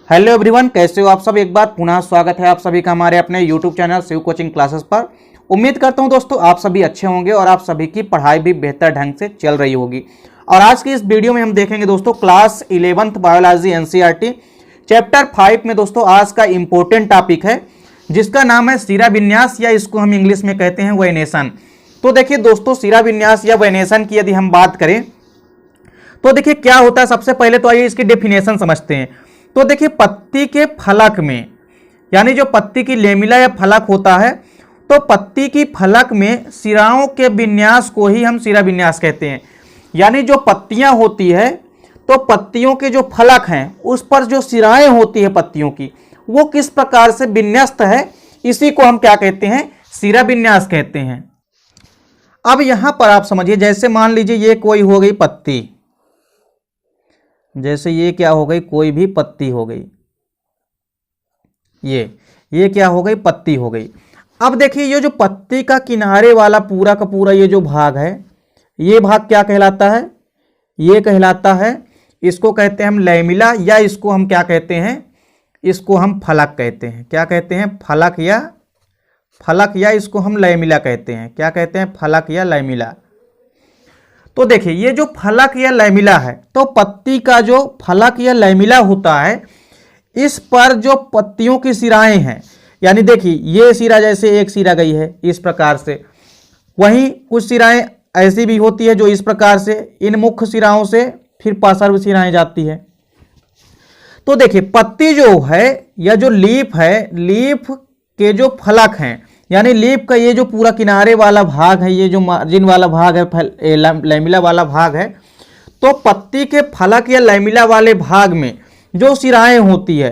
Hello everyone, कैसे हो आप सब। एक बार पुनः स्वागत है आप सभी का हमारे अपने YouTube channel Shiv coaching classes पर। उम्मीद करता हूं दोस्तों आप सभी अच्छे होंगे और आप सभी की पढ़ाई भी बेहतर ढंग से चल रही होगी। और आज की इस वीडियो में हम देखेंगे दोस्तों class 11th biology NCERT chapter 5 में दोस्तों आज का इंपॉर्टेंट टॉपिक है जिसका नाम है शिराविन्यास या इसको हम इंग्लिश में कहते हैं वेनेसन। तो देखिए दोस्तों, शिराविन्यास या वेनेसन की यदि हम बात करें तो देखिए क्या होता है। सबसे पहले तो आइए इसकी डेफिनेशन समझते हैं। तो देखिए पत्ती के फलक में, यानी जो पत्ती की लेमिला या फलक होता है, तो पत्ती की फलक में शिराओं के विन्यास को ही हम शिराविन्यास कहते हैं। यानी जो पत्तियां होती है तो पत्तियों के जो फलक हैं उस पर जो शिराएं होती है पत्तियों की, वो किस प्रकार से विन्यस्त है, इसी को हम क्या कहते हैं, शिराविन्यास कहते हैं। अब यहां पर आप समझिए, जैसे मान लीजिए ये कोई हो गई पत्ती, जैसे ये क्या हो गई, कोई भी पत्ती हो गई, ये क्या हो गई, पत्ती हो गई। अब देखिए ये जो पत्ती का किनारे वाला पूरा का पूरा ये जो भाग है, ये भाग क्या कहलाता है, ये कहलाता है, इसको कहते हैं हम लैमिला, या इसको हम क्या कहते हैं, इसको हम फलक कहते हैं। क्या कहते हैं, फलक, या इसको हम लैमिला कहते हैं। क्या कहते हैं, फलक या लैमिला। तो देखिए ये जो फलक या लैमिला है, तो पत्ती का जो फलक या लैमिला होता है, इस पर जो पत्तियों की शिराएं हैं, यानी देखिए ये शिरा जैसे एक शिरा गई है इस प्रकार से, वहीं कुछ शिराएं ऐसी भी होती है जो इस प्रकार से इन मुख्य शिराओं से फिर पार्श्व शिराएं जाती है। तो देखिए पत्ती जो है या जो लीफ है, लीफ के जो फलक हैं, यानी लीफ का ये जो पूरा किनारे वाला भाग है, ये जो मार्जिन वाला भाग है, लैमिला वाला भाग है, तो पत्ती के फलक या लैमिला वाले भाग में जो शिराएं होती है,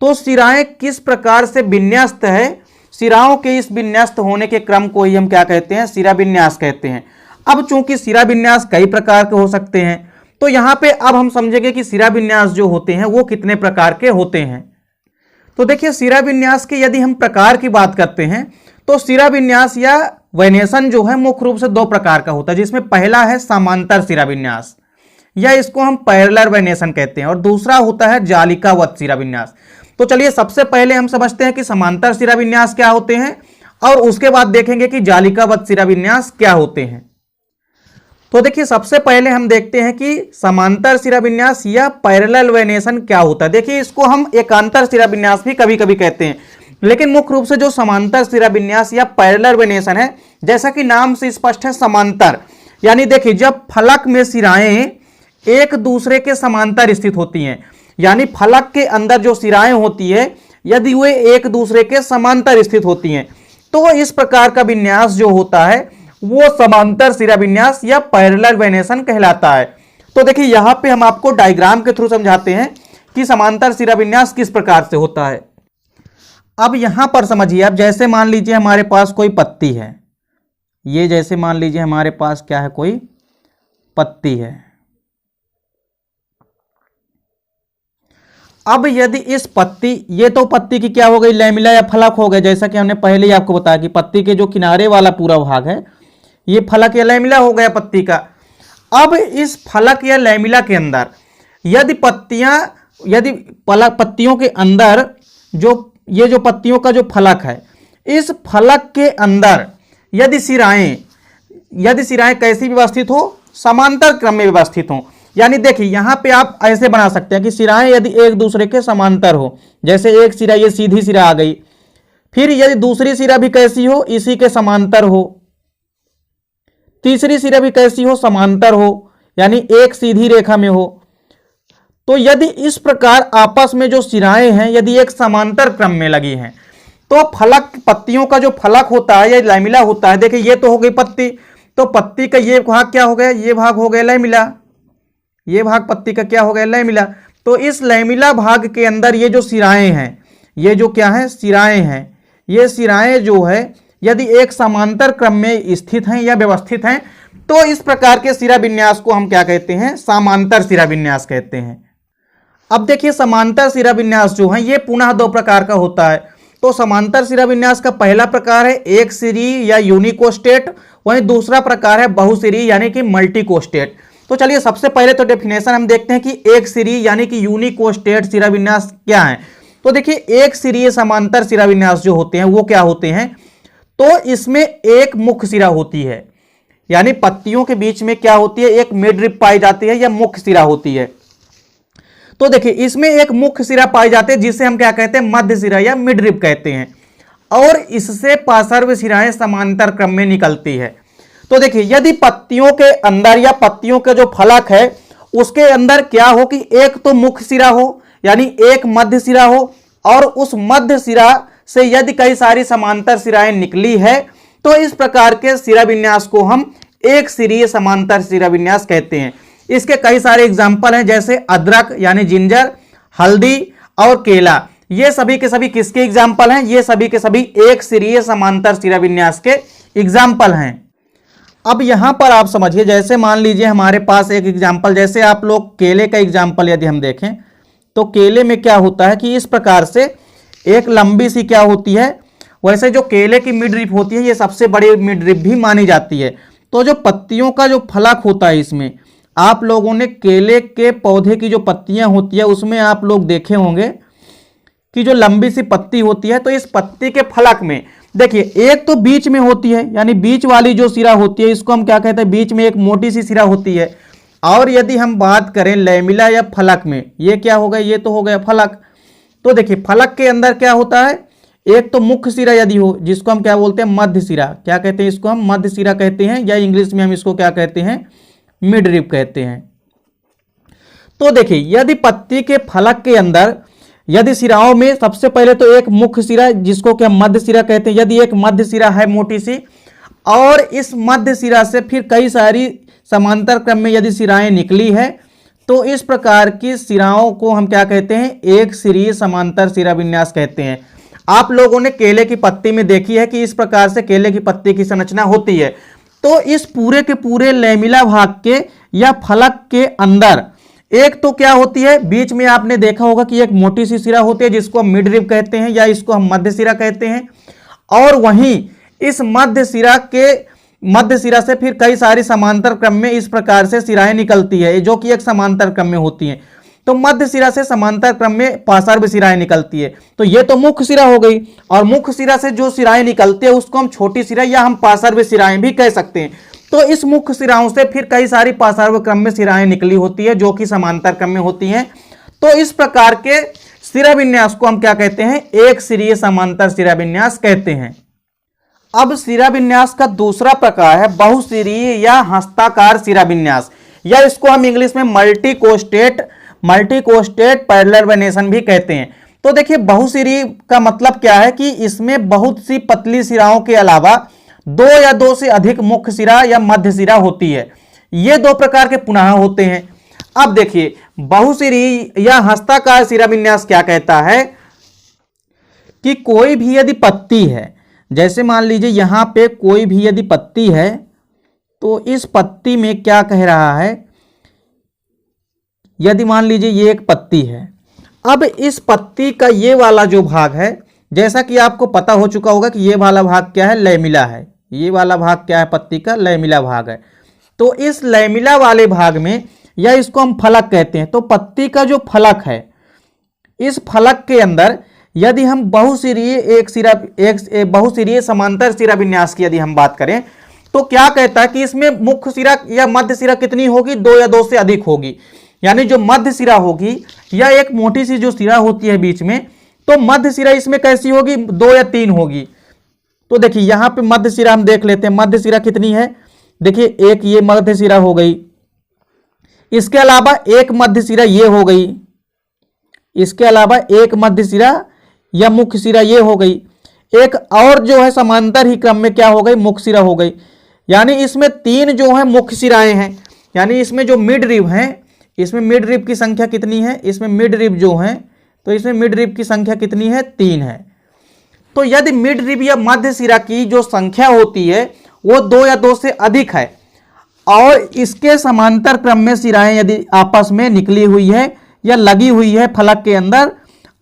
तो शिराएं किस प्रकार से विन्यस्त है, शिराओं के इस विन्यस्त होने के क्रम को ही हम क्या कहते हैं, शिराविन्यास कहते हैं। अब चूंकि शिराविन्यास कई प्रकार के हो सकते हैं, तो यहाँ पे अब हम समझेंगे कि शिराविन्यास जो होते हैं वो कितने प्रकार के होते हैं। तो देखिए शिराविन्यास के यदि हम प्रकार की बात करते हैं तो शिराविन्यास या वेनेसन जो है मुख्य रूप से दो प्रकार का होता है, जिसमें पहला है समांतर शिराविन्यास या इसको हम पैरेलल वेनेसन कहते हैं, और दूसरा होता है जालिकावत शिराविन्यास। तो चलिए सबसे पहले हम समझते हैं कि समांतर शिराविन्यास क्या होते हैं और उसके बाद देखेंगे कि जालिकावत शिराविन्यास क्या होते हैं। तो देखिए सबसे पहले हम देखते हैं कि समांतर शिराविन्यास या पैरेलल वेनेसन क्या होता है। देखिए इसको हम एकांतर शिराविन्यास भी कभी कभी कहते हैं, लेकिन मुख्य रूप से जो समांतर शिराविन्यास या पैरेलल वेनेसन है, जैसा कि नाम से स्पष्ट है समांतर, यानी देखिए जब फलक में शिराएं एक दूसरे के समांतर स्थित होती हैं, यानी फलक के अंदर जो शिराएं होती है यदि वे एक दूसरे के समांतर स्थित होती हैं, तो इस प्रकार का विन्यास जो होता है वो समांतर शिराविन्यास या पैरेलल वेनेसन कहलाता है। तो देखिए यहां पे हम आपको डायग्राम के थ्रू समझाते हैं कि समांतर शिराविन्यास किस प्रकार से होता है। अब यहां पर समझिए, अब जैसे मान लीजिए हमारे पास कोई पत्ती है, ये जैसे मान लीजिए हमारे पास क्या है, कोई पत्ती है। अब यदि इस पत्ती, ये तो पत्ती की क्या हो गई, लैमिला या फलक हो गए, जैसा कि हमने पहले ही आपको बताया कि पत्ती के जो किनारे वाला पूरा भाग है ये फलक या लैमिला हो गया पत्ती का। अब इस फलक या लैमिला के अंदर यदि पत्तियों के अंदर जो ये जो पत्तियों का जो फलक है, इस फलक के अंदर यदि शिराएं कैसी व्यवस्थित हो, समांतर क्रम में व्यवस्थित हो। यानी देखिए यहां पे आप ऐसे बना सकते हैं कि शिराएं यदि एक दूसरे के समांतर हो, जैसे एक शिरा ये सीधी शिरा आ गई, फिर यदि दूसरी शिरा भी कैसी हो, इसी के समांतर हो, तीसरी शिरा भी कैसी हो, समांतर हो, यानी एक सीधी रेखा में हो। तो यदि इस प्रकार आपस में जो शिराएं हैं यदि एक समांतर क्रम में लगी हैं, तो फलक, पत्तियों का जो फलक होता है या लैमिला होता है, देखिए ये तो हो गई पत्ती, तो पत्ती का ये भाग क्या हो गया, ये भाग हो गया लैमिला, ये भाग पत्ती का क्या हो गया, लैमिला। तो इस लैमिला भाग के अंदर ये जो शिराएं हैं, ये जो क्या है, शिराएं हैं, ये शिराएं जो है यदि एक समांतर क्रम में स्थित हैं या व्यवस्थित हैं, तो इस प्रकार के शिराविन्यास को हम क्या कहते हैं, समांतर शिराविन्यास कहते हैं। अब देखिए समांतर शिराविन्यास जो है ये पुनः दो प्रकार का होता है। तो समांतर शिराविन्यास का पहला प्रकार है एक शिरी या यूनिकोस्टेट, वहीं दूसरा प्रकार है बहुशिरी यानी कि मल्टीकोस्टेट। तो चलिए सबसे पहले तो डेफिनेशन हम देखते हैं कि एक सिरी यानी कि यूनिकोस्टेट शिराविन्यास क्या है। तो देखिए एक सिरीय समांतर शिराविन्यास जो होते हैं वो क्या होते हैं, तो इसमें एक मुख्य सिरा होती है, यानी पत्तियों के बीच में क्या होती है, एक मिडरिप पाई जाती है या मुख्य सिरा होती है। तो देखिए इसमें एक मुख्य सिरा पाई जाते हैं जिसे हम क्या कहते हैं, मध्य सिरा या मिडरिप कहते हैं, और इससे पार्श्व सिराएं समांतर क्रम में निकलती है। तो देखिए यदि पत्तियों के अंदर या पत्तियों के जो फलक है उसके अंदर क्या हो कि एक तो मुख्य सिरा हो यानी एक मध्य सिरा हो, और उस मध्य सिरा से यदि कई सारी समांतर सिराएं निकली है तो इस प्रकार के सिरा विन्यास को हम एक सिरीय समांतर सिरा विन्यास कहते हैं। इसके कई सारे एग्जाम्पल हैं, जैसे अदरक यानी जिंजर, हल्दी और केला, ये सभी के सभी किसके एग्जाम्पल हैं, ये सभी के सभी एक सिरीय समांतर सिरा विन्यास के एग्जाम्पल हैं। अब यहां पर आप समझिए, जैसे मान लीजिए हमारे पास एक एग्जाम्पल, जैसे आप लोग केले का एग्जाम्पल यदि हम देखें तो केले में क्या होता है कि इस प्रकार से एक लंबी सी क्या होती है, वैसे जो केले की मिड रिप होती है ये सबसे बड़ी मिड रिप भी मानी जाती है। तो जो पत्तियों का जो फलक होता है, इसमें आप लोगों ने केले के पौधे की जो पत्तियां होती है उसमें आप लोग देखे होंगे कि जो लंबी सी पत्ती होती है, तो इस पत्ती के फलक में देखिए एक तो बीच में होती है, यानी बीच वाली जो सिरा होती है इसको हम क्या कहते हैं, बीच में एक मोटी सी सिरा होती है। और यदि हम बात करें लैमिला या फलक में, ये क्या हो गया, ये तो हो गया फलक। तो देखिए फलक के अंदर क्या होता है, एक तो मुख्य सिरा यदि हो जिसको हम क्या बोलते हैं, मध्य सिरा, क्या कहते हैं इसको हम मध्य सिरा कहते हैं, या इंग्लिश में हम इसको क्या कहते हैं, मिड रिप कहते हैं। तो देखिए यदि पत्ती के फलक के अंदर यदि सिराओं में सबसे पहले तो एक मुख्य सिरा जिसको क्या मध्य सिरा कहते हैं, यदि एक मध्य सिरा है मोटी सी, और इस मध्य सिरा से फिर कई सारी समांतर क्रम में यदि सिराएं निकली है, तो इस प्रकार की सिराओं को हम क्या कहते हैं, एक सिरीय समांतर सिरा विन्यास कहते हैं। आप लोगों ने केले की पत्ती में देखी है कि इस प्रकार से केले की पत्ती की संरचना होती है। तो इस पूरे के पूरे लैमिला भाग के या फलक के अंदर एक तो क्या होती है, बीच में आपने देखा होगा कि एक मोटी सी सिरा होती है जिसको हम मिड रिप कहते हैं या इसको हम मध्य सिरा कहते हैं, और वहीं इस मध्य सिरा से फिर कई सारी समांतर क्रम में इस प्रकार से सिराएं निकलती है जो कि एक समांतर क्रम में होती हैं। तो मध्य सिरा से समांतर क्रम में पार्श्व सिराएं निकलती है। तो ये तो मुख्य सिरा हो गई, और मुख्य सिरा से जो सिराएं निकलती है उसको हम छोटी सिरा या हम पार्श्व सिराएं भी कह सकते हैं। तो इस मुख्य सिराओं से फिर कई सारी पार्श्व क्रम में सिराएं निकली होती है जो कि समांतर क्रम में होती हैं। तो इस प्रकार के सिरा विन्यास को हम क्या कहते हैं, एक सिरीय समांतर सिरा विन्यास कहते हैं। अब सिरा विन्यास का दूसरा प्रकार है बहुसिरीय या हस्ताकार सिरा विन्यास, या इसको हम इंग्लिश में मल्टीकोस्टेट पैरेलल वेनेशन भी कहते हैं। तो देखिए बहुसिरीय का मतलब क्या है कि इसमें बहुत सी पतली सिराओं के अलावा दो या दो से अधिक मुख्य सिरा या मध्य सिरा होती है। ये दो प्रकार के पुनः होते हैं। अब देखिए बहुसिरीय या हस्ताकार सिरा विन्यास क्या कहता है कि कोई भी यदि पत्ती है, जैसे मान लीजिए यहां पे कोई भी यदि पत्ती है, तो इस पत्ती में क्या कह रहा है, यदि मान लीजिए ये एक पत्ती है, अब इस पत्ती का ये वाला जो भाग है, जैसा कि आपको पता हो चुका होगा कि ये वाला भाग क्या है, लैमिला है, ये वाला भाग क्या है, पत्ती का लैमिला भाग है। तो इस लैमिला वाले भाग में, या इसको हम फलक कहते हैं, तो पत्ती का जो फलक है, इस फलक के अंदर यदि हम बहुसिरीय समांतर सिरा विन्यास की यदि हम बात करें, तो क्या कहता है कि इसमें मुख्य सिरा या मध्य सिरा कितनी होगी, दो या दो से अधिक होगी। यानी जो मध्य सिरा होगी या एक मोटी सी जो सिरा होती है बीच में, तो मध्य सिरा इसमें कैसी होगी, दो या तीन होगी। तो देखिए यहां पे मध्य सिरा हम देख लेते हैं, मध्य सिरा कितनी है, देखिए एक ये मध्य सिरा हो गई, इसके अलावा एक मध्य सिरा ये हो गई, इसके अलावा एक मध्य सिरा या मुख्य सिरा ये हो गई, एक और जो है समांतर ही क्रम में क्या हो गई, मुख्य सिरा हो गई। यानी इसमें तीन जो है मुख्य सिराएं हैं। यानी इसमें जो मिड रिब हैं, इसमें मिड रिब की संख्या कितनी है, इसमें मिड रिब जो है, तो इसमें मिड रिब की संख्या कितनी है, तीन है। तो यदि मिड रिब या मध्य सिरा की जो संख्या होती है वो दो या दो से अधिक है, और इसके समांतर क्रम में सिराएं यदि आपस में निकली हुई है या लगी हुई है फलक के अंदर,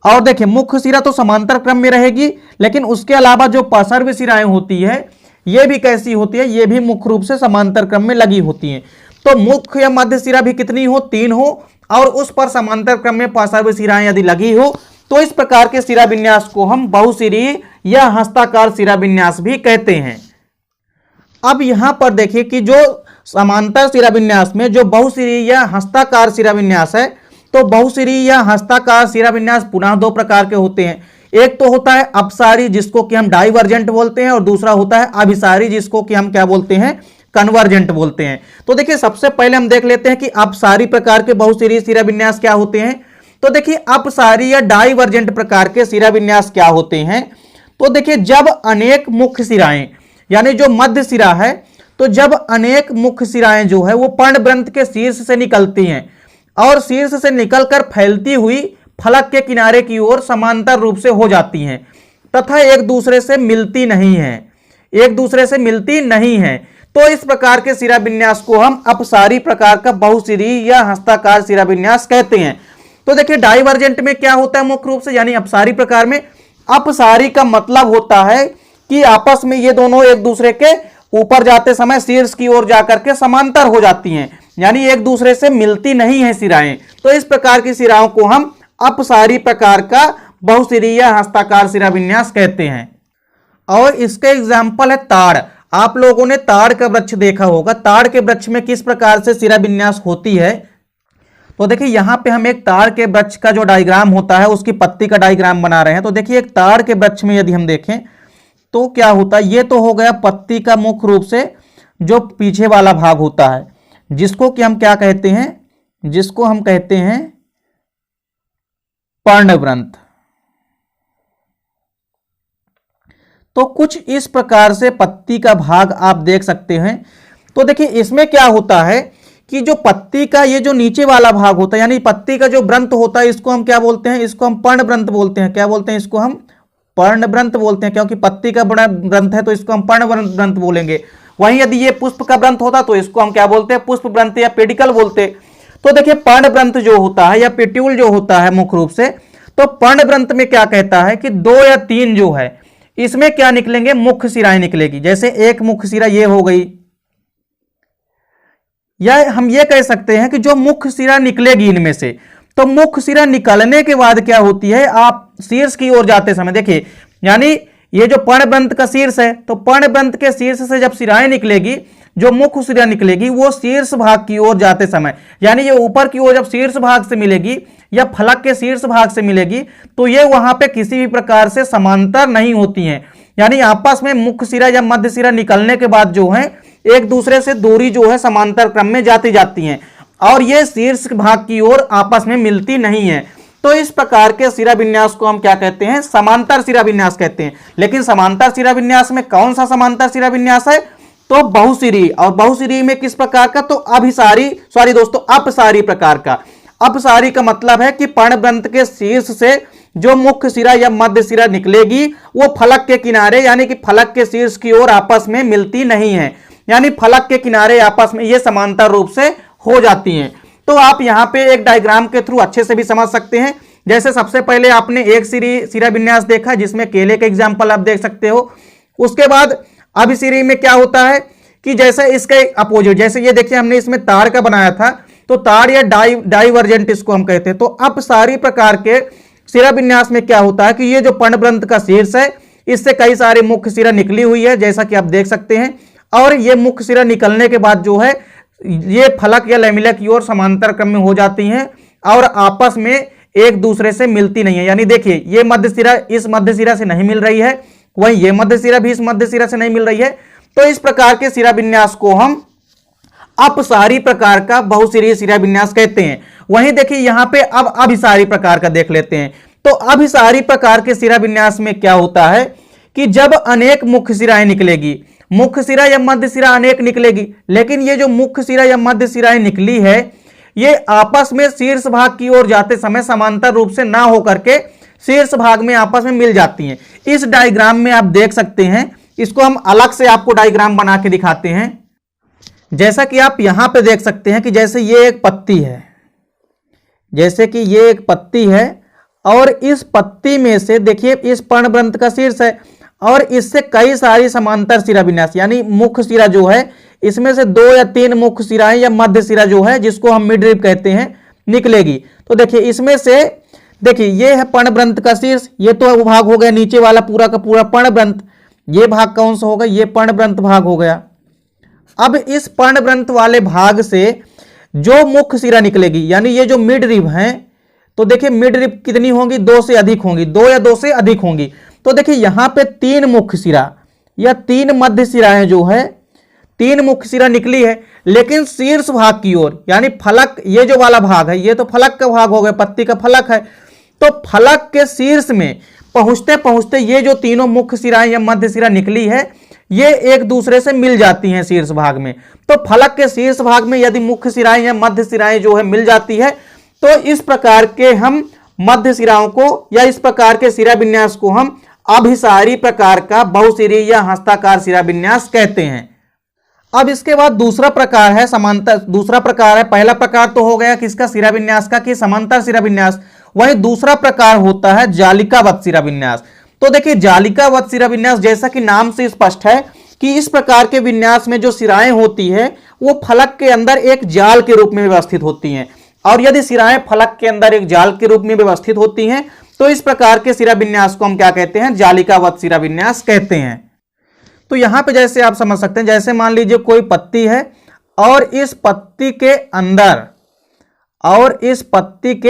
और देखिए मुख्य सिरा तो समांतर क्रम में रहेगी, लेकिन उसके अलावा जो पार्श्व सिराएं होती है ये भी कैसी होती है, ये भी मुख्य रूप से समांतर क्रम में लगी होती हैं। तो मुख्य या मध्य सिरा भी कितनी हो, 3 हो, और उस पर समांतर क्रम में पार्श्व सिराएं यदि लगी हो तो इस प्रकार के सिरा विन्यास को हम बहुसिरी या हस्ताकार सिरा विन्यास भी कहते हैं। अब यहां पर देखिए कि जो समांतर सिरा विन्यास में जो बहुसिरी या हस्ताकार सिरा विन्यास है, तो बहुसिरी या हस्ताकार सिरा विन्यास पुनः 2 प्रकार के होते हैं। एक तो होता है अपसारी जिसको कि हम डाइवर्जेंट बोलते हैं, और दूसरा होता है अभिसारी जिसको कि हम क्या बोलते हैं, कन्वर्जेंट बोलते हैं। तो देखिए सबसे पहले हम देख लेते हैं कि अपसारी प्रकार के बहुसिरी सिरा विन्यास क्या होते हैं। तो देखिए अपसारी या डाइवर्जेंट प्रकार के सिरा विन्यास क्या होते हैं। तो देखिए जब अनेक मुख्य सिराएं यानी जो मध्य सिरा है, तो जब अनेक मुख्य सिराएं जो है वो पर्णवृंत के शीर्ष से निकलती हैं और शीर्ष से निकलकर फैलती हुई फलक के किनारे की ओर समांतर रूप से हो जाती हैं तथा एक दूसरे से मिलती नहीं है, तो इस प्रकार के सिरा विन्यास को हम अपसारी प्रकार का बहुसिरी या हस्ताकार सिरा विन्यास कहते हैं। तो देखिए डाइवर्जेंट में क्या होता है मुख्य रूप से, यानी अपसारी प्रकार में अपसारी का मतलब होता है कि आपस में ये दोनों एक दूसरे के ऊपर जाते समय शीर्ष की ओर जाकर के समांतर हो जाती हैं, यानी एक दूसरे से मिलती नहीं है सिराएं। तो इस प्रकार की सिराओं को हम अपसारी प्रकार का बहुसिरी या हस्ताकार सिरा विन्यास कहते हैं। और इसके एग्जाम्पल है ताड़। आप लोगों ने ताड़ का वृक्ष देखा होगा, ताड़ के वृक्ष में किस प्रकार से सिरा विन्यास होती है। तो देखिए यहां पे हम एक ताड़ के वृक्ष का जो डायग्राम होता है उसकी पत्ती का डायग्राम बना रहे हैं। तो देखिए एक ताड़ के वृक्ष में यदि हम देखें तो क्या होता है, ये तो हो गया पत्ती का मुख्य रूप से जो पीछे वाला भाग होता है जिसको कि हम क्या कहते हैं, जिसको हम कहते हैं पर्णवृंत। तो कुछ इस प्रकार से पत्ती का भाग आप देख सकते हैं। तो देखिए इसमें क्या होता है कि जो पत्ती का ये जो नीचे वाला भाग होता है यानी पत्ती का जो व्रंत होता है इसको हम क्या बोलते हैं, इसको हम पर्णवृंत बोलते हैं। क्या बोलते हैं, इसको हम पर्णवृंत बोलते हैं, क्योंकि पत्ती का बड़ा व्रंत है तो इसको हम पर्णवृंत बोलेंगे। वहीं यदि ये पुष्प का व्रंत होता तो इसको हम क्या बोलते हैं, पुष्प व्रंत या पेडिकल बोलते। तो देखिए पर्णवृंत जो होता है या पेट्यूल जो होता है मुख्य रूप से, तो पर्णवृंत में क्या कहता है कि 2 या 3 जो है इसमें क्या निकलेंगे, मुख्य सिराएं निकलेगी। जैसे एक मुख्य सिरा ये हो गई, या हम ये कह सकते हैं कि जो मुख्य सिरा निकलेगी इनमें से, तो मुख्य सिरा निकलने के बाद क्या होती है, आप शीर्ष की ओर जाते समय देखिए, यानी ये जो पर्णवृंत का शीर्ष है, तो पर्णवृंत के शीर्ष से जब सिराएं निकलेगी, जो मुख्य सिरा निकलेगी वो शीर्ष भाग की ओर जाते समय, यानी ये ऊपर की ओर जब शीर्ष भाग से मिलेगी या फलक के शीर्ष भाग से मिलेगी, तो ये वहां पे किसी भी प्रकार से समांतर नहीं होती हैं। यानी आपस में मुख्य सिरा या मध्य सिरा निकलने के बाद जो है एक दूसरे से दूरी जो है समांतर क्रम में जाती हैं और ये शीर्ष भाग की ओर आपस में मिलती नहीं है। तो इस प्रकार के सिरा विन्यास को हम क्या कहते हैं, समांतर सिरा विन्यास कहते हैं। लेकिन समांतर सिरा विन्यास में कौन सा समांतर सिरा विन्यास है, तो बहुसिरी। और बहुसिरी में किस प्रकार का, तो अपसारी प्रकार का। अपसारी का मतलब है कि पर्णवृंत के शीर्ष से जो मुख्य सिरा या मध्य सिरा निकलेगी वो फलक के किनारे यानी कि फलक के शीर्ष की ओर आपस में मिलती नहीं है, यानी फलक के किनारे आपस में ये समांतर रूप से हो जाती हैं। तो आप यहाँ पे एक डायग्राम के थ्रू अच्छे से भी समझ सकते हैं। जैसे सबसे पहले आपने एक सिरा विन्यास देखा जिसमें केले का एग्जाम्पल आप देख सकते हो। उसके बाद अभिसिरी में क्या होता है कि जैसे इसके अपोजिट, जैसे ये देखिए हमने इसमें तार का बनाया था, तो तार या डाइवर्जेंट इसको हम कहते हैं। तो अपसारी प्रकार के सिरा विन्यास में क्या होता है कि ये जो पर्णवृंत का शीर्ष है इससे कई सारे मुख्य सिरा निकली हुई है जैसा कि आप देख सकते हैं, और ये मुख्य सिरा निकलने के बाद जो है ये फलक या लैमेला की ओर समांतर क्रम में हो जाती हैं और आपस में एक दूसरे से मिलती नहीं है। यानी देखिए ये मध्य सिरा इस मध्य सिरा से नहीं मिल रही है, वहीं ये मध्य सिरा भी इस मध्य सिरा से नहीं मिल रही है। तो इस प्रकार के सिरा विन्यास को हम अपसारी प्रकार का बहुसिरीय सिरा विन्यास कहते हैं। वहीं देखिए यहां पे अब अभिसारी प्रकार का देख लेते हैं। तो अभिसारी प्रकार के सिरा विन्यास में क्या होता है कि जब अनेक मुख्य सिराएं निकलेगी, मुख्य सिरा या मध्य सिरा अनेक निकलेगी, लेकिन ये जो मुख्य सिरा या मध्य सिराएं निकली है ये आपस में शीर्ष भाग की ओर जाते समय समांतर रूप से ना होकर के शीर्ष भाग में आपस में मिल जाती हैं। इस डायग्राम में आप देख सकते हैं, इसको हम अलग से आपको डायग्राम बना के दिखाते हैं। जैसा कि आप यहां पे देख सकते हैं कि जैसे ये एक पत्ती है, जैसे कि ये एक पत्ती है और इस पत्ती में से देखिए इस पर्णवृंत का शीर्ष है और इससे कई सारी समांतर सिरा विन्यास यानी मुख्य सिरा जो है इसमें से 2 या 3 मुख्य सिराएं या मध्य सिरा जो है जिसको हम मिड रिब कहते हैं निकलेगी। तो देखिए इसमें से देखिए ये है पर्णवृंत का शीर्ष, ये तो वो भाग हो गया नीचे वाला पूरा का पूरा पर्णवृंत। ये भाग कौन सा होगा, ये पर्णवृंत भाग हो गया। अब इस पर्णवृंत वाले भाग से जो मुख्य सिरा निकलेगी यानी ये जो मिड रिब है, तो देखिए मिड रिब कितनी होंगी, 2 से अधिक होंगी, 2 या 2 से अधिक होंगी। तो देखिए यहां पे 3 मुख्य सिरा या 3 मध्य सिराएं जो है, 3 मुख्य सिरा निकली है, लेकिन शीर्ष भाग की ओर यानी फलक, ये जो वाला भाग है ये तो फलक का भाग हो गया, पत्ती का फलक है, तो फलक के शीर्ष में पहुंचते पहुंचते ये जो तीनों मुख्य सिराएं या मध्य सिरा निकली है ये एक दूसरे से मिल जाती हैं शीर्ष भाग में। तो फलक के शीर्ष भाग में यदि मुख्य सिराएं या मध्य सिराएं जो है मिल जाती है तो इस प्रकार के हम मध्य सिराओं को या इस प्रकार के सिरा विन्यास को हम अभिसारी प्रकार का बहुसिरी या हस्ताकार सिरा विन्यास कहते हैं। अब इसके बाद दूसरा प्रकार है समांतर, दूसरा प्रकार है, पहला प्रकार तो हो गया किसका, सिरा विन्यास का, कि समांतर सिरा विन्यास। वही दूसरा प्रकार होता है जालिकावत सिरा विन्यास। तो देखिए जालिकावत सिरा विन्यास जैसा कि नाम से स्पष्ट है कि इस प्रकार के विन्यास में जो सिराएं होती है वो फलक के अंदर एक जाल के रूप में व्यवस्थित होती हैं, और यदि सिराएं फलक के अंदर एक जाल के रूप में व्यवस्थित होती हैं तो इस प्रकार के सिरा विन्यास को हम क्या कहते हैं, जालिकावत सिरा विन्यास कहते हैं। तो यहां पे जैसे आप समझ सकते हैं, जैसे मान लीजिए कोई पत्ती है और इस पत्ती के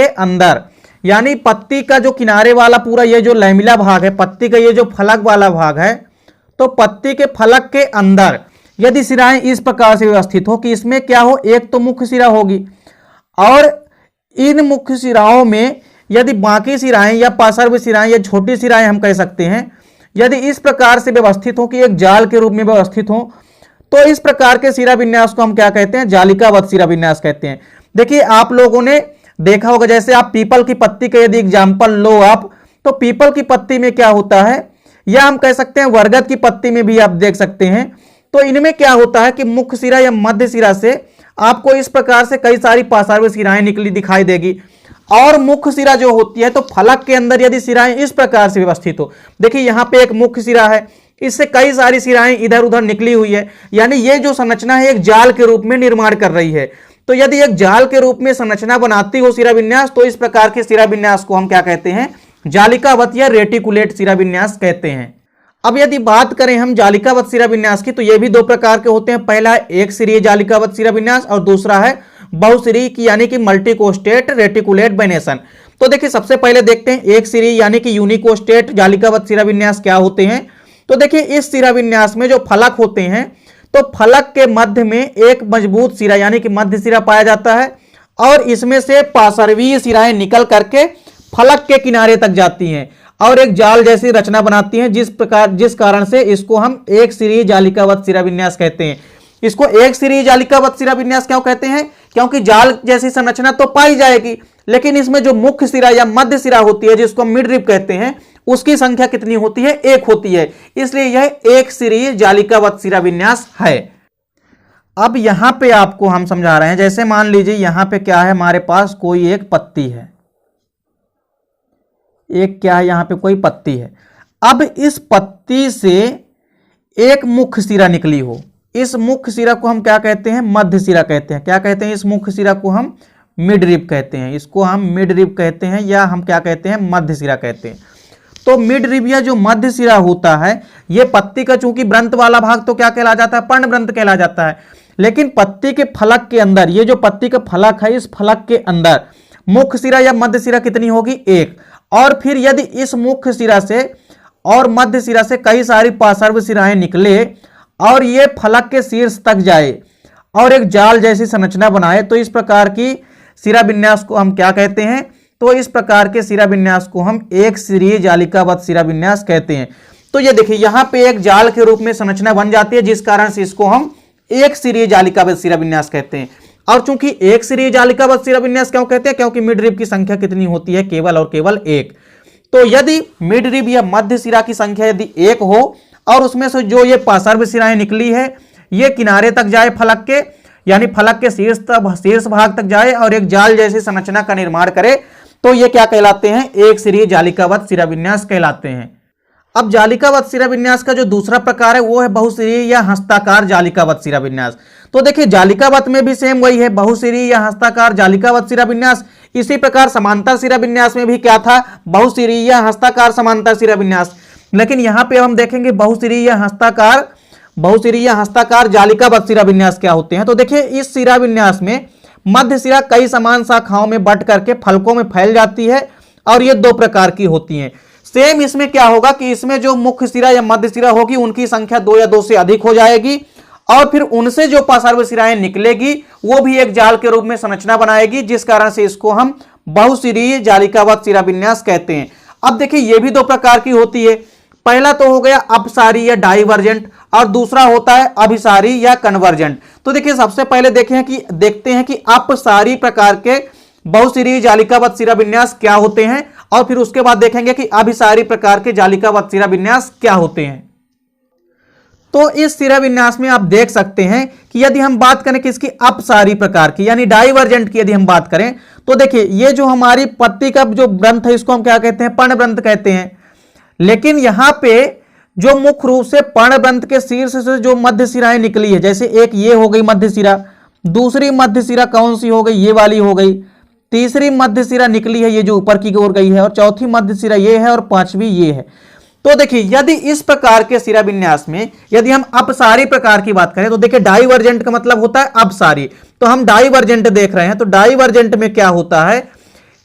अंदर यानी पत्ती का जो किनारे वाला पूरा ये जो लैमिला भाग है, पत्ती का ये जो फलक वाला भाग है, तो पत्ती के फलक के अंदर यदि सिराएं इस प्रकार से व्यवस्थित हो कि इसमें क्या हो, एक तो मुख्य सिरा होगी और इन मुख्य सिराओं में यदि बाकी सिराएं या पार्श्व सिराएं या छोटी सिराएं हम कह सकते हैं यदि इस प्रकार से व्यवस्थित हो कि एक जाल के रूप में व्यवस्थित हो, तो इस प्रकार के सिरा विन्यास को हम क्या कहते हैं, जालिकावत सिरा विन्यास कहते हैं। देखिए आप लोगों ने देखा होगा, जैसे आप पीपल की पत्ती का यदि एग्जाम्पल लो आप, तो पीपल की पत्ती में क्या होता है, या हम कह सकते हैं बरगद की पत्ती में भी आप देख सकते हैं, तो इनमें क्या होता है कि मुख्य सिरा या मध्य सिरा से आपको इस प्रकार से कई सारी पार्श्व सिराएं निकली दिखाई देगी, और मुख्य सिरा जो होती है तो फलक के अंदर यदि सिराएं इस प्रकार से व्यवस्थित हो, देखिए यहां पे एक मुख्य सिरा है, इससे कई सारी सिराएं इधर उधर निकली हुई है, यानी ये जो संरचना है एक जाल के रूप में निर्माण कर रही है। तो यदि एक जाल के रूप में संरचना बनाती हो सिरा विन्यास, तो इस प्रकार के सिरा विन्यास को हम क्या कहते हैं, जालिकावत या रेटिकुलेट सिरा विन्यास कहते हैं। अब यदि बात करें हम जालिकावत सिरा विन्यास की, तो ये भी 2 प्रकार के होते हैं। पहला है एक सिरीय जालिकावत सिरा विन्यास और दूसरा है बहुसिरी की यानी कि मल्टीकोस्टेट रेटिकुलेट वेनेशन। तो देखिए सबसे पहले देखते हैं एक सिरीय यानी कि यूनिकोस्टेट जालिकावत सिरा विन्यास क्या होते हैं। तो देखिए इस सिरा विन्यास में जो फलक होते हैं तो फलक के मध्य में एक मजबूत सिरा यानी कि मध्य सिरा पाया जाता है, और इसमें से पार्श्वीय सिराएं निकल करके फलक के किनारे तक जाती हैं और एक जाल जैसी रचना बनाती हैं, जिस कारण से इसको हम एक सिरीय जालिकावत सिरा विन्यास कहते हैं। इसको एक सिरीय जालिकावत सिरा विन्यास क्यों कहते हैं, क्योंकि जाल जैसी संरचना तो पाई जाएगी, लेकिन इसमें जो मुख्य सिरा या मध्य सिरा होती है जिसको मिड रिब कहते हैं, उसकी संख्या कितनी होती है, 1 होती है, इसलिए यह एक सिरीय जालिकावत सिरा विन्यास है। अब यहां पे आपको हम समझा रहे हैं, जैसे मान लीजिए यहां पे क्या है, हमारे पास कोई एक पत्ती है, एक क्या है यहां पे कोई पत्ती है। अब इस पत्ती से एक मुख्य सिरा निकली हो, इस मुख्य सिरा को हम क्या कहते हैं, मध्य सिरा कहते हैं। क्या कहते हैं, इस मुख्य सिरा को हम मिड रिब कहते हैं, इसको हम मिड रिब कहते हैं, या हम क्या कहते हैं, मध्य सिरा कहते हैं। तो मिड रिब या जो मध्य सिरा होता है, ये पत्ती का चूंकि व्रंत वाला भाग तो क्या कहला जाता है, पर्णव्रंत कहला जाता है, लेकिन पत्ती के फलक के अंदर, ये जो पत्ती का फलक है, इस फलक के अंदर मुख्य सिरा या मध्य सिरा कितनी होगी, 1। और फिर यदि इस मुख्य सिरा से और मध्य सिरा से कई सारी पार्श्व सिराएं निकले और ये फलक के शीर्ष तक जाए और एक जाल जैसी संरचना बनाए, तो इस प्रकार की सिरा विन्यास को हम क्या कहते हैं, तो इस प्रकार के सिरा विन्यास को हम एक सिरीय जालिकावत सिरा विन्यास कहते हैं। तो ये देखिए यहां पे एक जाल के रूप में संरचना बन जाती है, जिस कारण से इसको हम एक सिरीय जालिकावत सिरा विन्यास कहते हैं। और चूंकि एक सिरीय जालिकावत सिरा विन्यास क्यों कहते हैं, क्योंकि मिड रिब की संख्या कितनी होती है, केवल और केवल 1। तो यदि मिड रिब या मध्य सिरा की संख्या यदि 1 हो और उसमें से जो ये पार्श्व सिराएं निकली है ये किनारे तक जाए फलक के, यानी फलक के शीर्ष भाग तक जाए और एक जाल जैसी संरचना का निर्माण करे, तो ये क्या कहलाते हैं, एक सिरीय जालिकावत सिरा विन्यास कहलाते हैं। अब जालिकावत शिरा विन्यास का जो दूसरा प्रकार है वो है बहुशिरीय या हस्ताकार जालिकावत शिरा विन्यास। तो देखिए जालिकावत में भी सेम वही है, बहुशिरीय या हस्ताकार जालिकावत शिरा विन्यास। इसी प्रकार समांतर शिरा विन्यास में भी क्या था, बहुशिरीय या हस्ताकार समांतर शिरा विन्यास। लेकिन यहाँ पे हम देखेंगे बहुशिरीय या हस्ताकार जालिकावत शिरा विन्यास क्या होते हैं। तो देखिए इस शिरा विन्यास में मध्य शिरा कई समान शाखाओं में बंट करके फलकों में फैल जाती है और ये दो प्रकार की होती हैं। सेम इसमें क्या होगा कि इसमें जो मुख्य शिरा या मध्य शिरा होगी उनकी संख्या 2 या 2 से अधिक हो जाएगी और फिर उनसे जो पार्श्व शिराएं निकलेगी वो भी एक जाल के रूप में संरचना बनाएगी, जिस कारण से इसको हम बहुशिरीय जालिकावत शिरा विन्यास कहते हैं। अब देखिए ये भी दो प्रकार की होती है। पहला तो हो गया अपसारी या डाइवर्जेंट और दूसरा होता है अभिसारी या कन्वर्जेंट। तो देखिए सबसे पहले देखते हैं कि अपसारी प्रकार के बहुशिरीय जालिकावत शिरा विन्यास क्या होते हैं और फिर उसके बाद देखेंगे कि अभिसारी प्रकार के जालिकावत शिरा विन्यास क्या होते हैं। तो इस शिरा विन्यास में आप देख सकते हैं कि यदि हम बात करें किसकी, अपसारी प्रकार की यानी डाइवर्जेंट की यदि हम बात करें तो देखिए ये जो हमारी पत्ती का जो ग्रंथ है इसको हम क्या कहते हैं, पर्णग्रंथ कहते हैं। लेकिन यहां पे जो मुख्य रूप से पर्णग्रंथ के शीर्ष से जो मध्य शिराएं निकली है, जैसे एक ये हो गई मध्य शिरा, दूसरी मध्य शिरा कौन सी हो गई, ये वाली हो गई, तीसरी मध्य शिरा निकली है ये जो ऊपर की ओर गई है और चौथी मध्य शिरा ये है और पांचवी ये है। तो देखिए यदि इस प्रकार के शिरा विन्यास में यदि हम अपसारी प्रकार की बात करें तो देखिए डाइवर्जेंट का मतलब होता है अपसारी, तो हम डाइवर्जेंट देख रहे हैं। तो डाइवर्जेंट में क्या होता है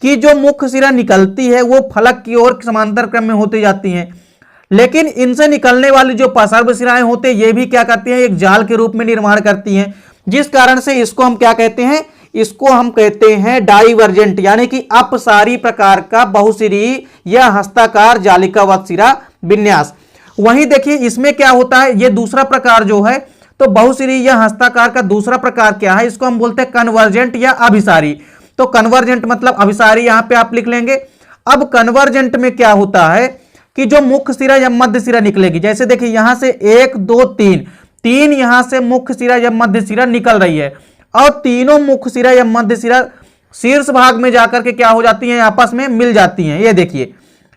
कि जो मुख्य शिरा निकलती है वो फलक की ओर समांतर क्रम में होती जाती हैं, लेकिन इनसे निकलने वाली जो पार्श्व शिराएं होते हैं ये भी क्या करती हैं, एक जाल के रूप में निर्माण करती हैं, जिस कारण से इसको हम क्या कहते हैं, इसको हम कहते हैं डाइवर्जेंट यानी कि अपसारी प्रकार का बहुशिरीय या हस्ताकार जालिकावत शिरा विन्यास। वहीं देखिए इसमें क्या होता है, ये दूसरा प्रकार जो है तो बहुशिरीय या हस्ताकार का दूसरा प्रकार क्या है, इसको हम बोलते हैं कन्वर्जेंट या अभिसारी। तो कन्वर्जेंट मतलब अभिसारी यहां पे आप लिख लेंगे। अब कन्वर्जेंट में क्या होता है कि जो मुख्य शिरा या मध्य शिरा निकलेगी, जैसे देखिए यहां से 1 2 3 यहां से मुख्य शिरा या मध्य शिरा निकल रही है और तीनों मुख्य शिरा या मध्य शिरा शीर्ष भाग में जाकर के क्या हो जाती हैं, आपस में मिल जाती हैं। ये देखिए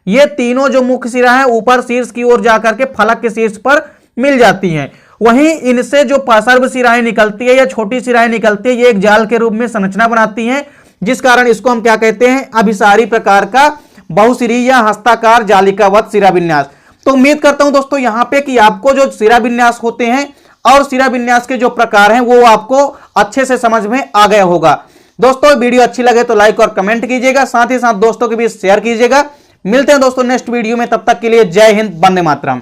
ये तीनों जो मुख्य शिरा है ऊपर शीर्ष की ओर जाकर के फलक के शीर्ष पर मिल जाती हैं। वहीं इनसे जो पार्श्व शिराएं निकलती है या छोटी शिराएं निकलती है ये एक जाल के रूप में संरचना बनाती हैं, जिस कारण इसको हम क्या कहते हैं, अभिसारी प्रकार का बहुशिरीय या हस्ताकार जालिकावत शिरा विन्यास। तो उम्मीद करता हूं दोस्तों यहां पे कि आपको जो शिरा विन्यास होते हैं और शिरा विन्यास के जो प्रकार हैं वो आपको अच्छे से समझ में आ गया होगा। दोस्तों वीडियो अच्छी लगे तो लाइक और कमेंट कीजिएगा, साथ ही साथ दोस्तों के बीच शेयर कीजिएगा। मिलते हैं दोस्तों नेक्स्ट वीडियो में, तब तक के लिए जय हिंद, वंदे मातरम।